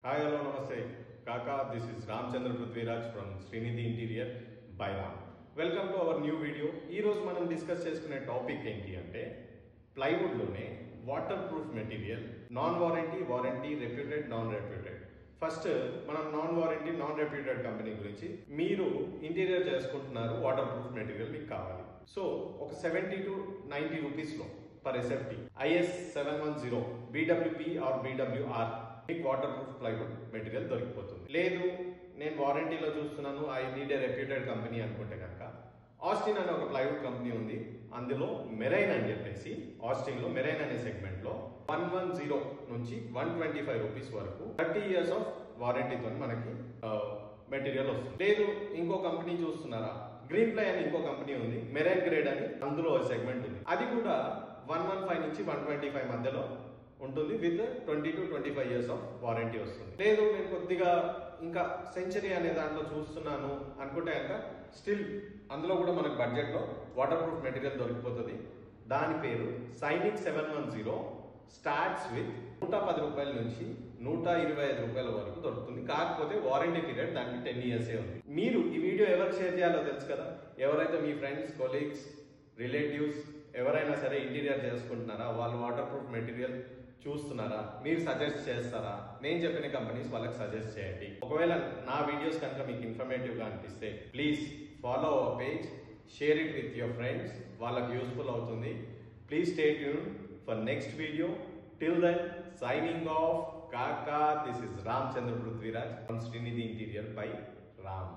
Hi, hello, namaste. Kaka, this is Ramchandra Prithviraj from Srinidhi Interior by Ram. Welcome to our new video. ఈ రోజు మనం discuss చేసుకునే topic ఏంటి అంటే plywood లోనే water proof material non warranty, warranty, reputed, non reputed. First మనం non warranty, non reputed company గురించి. మీరు ఇంటీరియర్ చేసుకుంటున్నారు, వాటర్ ప్రూఫ్ మెటీరియల్ మీకు కావాలి. సో ఒక 70 to 90 రూపీస్ లో per SFT IS 710 BWP or BWR మీకు వాటర్ ప్రూఫ్ ప్లైవుడ్ మెటీరియల్ దొరికిపోతుంది. లేదు నేను వారంటీలో చూస్తున్నాను, I need a reputed company అనుకుంటే కనుక ఆస్టిన్ అనే ఒక ప్లైవుడ్ కంపెనీ ఉంది. అందులో మెరైన్ అని చెప్పేసి ఆస్టిన్ లో మెరైన్ అనే సెగ్మెంట్ లో 110 నుంచి 125 రూపీస్ వరకు 30 years ఆఫ్ వారంటీతో మనకి మెటీరియల్ వస్తుంది. లేదు ఇంకో కంపెనీ చూస్తున్నారా, గ్రీన్ ప్లై అని ఇంకో కంపెనీ ఉంది, మెరైన్ గ్రేడ్ అని అందులో సెగ్మెంట్ ఉంది. అది కూడా 115 నుంచి 125 మధ్యలో ఉంటుంది with 20 to 25 years of warranty వస్తుంది. లేదు నేను కొద్దిగా ఇంకా సెంచరీ అనే దాంట్లో చూస్తున్నాను అనుకుంటే కనుక స్టిల్ అందులో కూడా మనకు బడ్జెట్ లో వాటర్ ప్రూఫ్ మెటీరియల్ దొరికిపోతుంది. దాని పేరు సైనిక్ 710. స్టార్ట్స్ విత్ 110 రూపాయల నుంచి 125 రూపాయల వరకు దొరుకుతుంది. కాకపోతే వారంటీ పీరియడ్ దానికి 10 years ఉంది. మీరు ఈ వీడియో ఎవరికి షేర్ చేయాలో తెలుసు కదా. ఎవరైతే మీ ఫ్రెండ్స్, కొలీగ్స్, రిలేటివ్స్ ఎవరైనా సరే ఇంటీరియర్ చేసుకుంటున్నారా, వాళ్ళు వాటర్ ప్రూఫ్ మెటీరియల్ చూస్తున్నారా, మీరు సజెస్ట్ చేస్తారా, నేను చెప్పిన కంపెనీస్ వాళ్ళకి సజెస్ట్ చేయండి. ఒకవేళ నా వీడియోస్ కనుక మీకు ఇన్ఫర్మేటివ్ గా అనిపిస్తే please follow our page, share it with your friends, వాళ్ళకి యూస్ఫుల్ అవుతుంది. Please stay tune for next video. Till then signing off. Kaka, this is Ramchandra Prithviraj from Srinidhi Interior by Ram.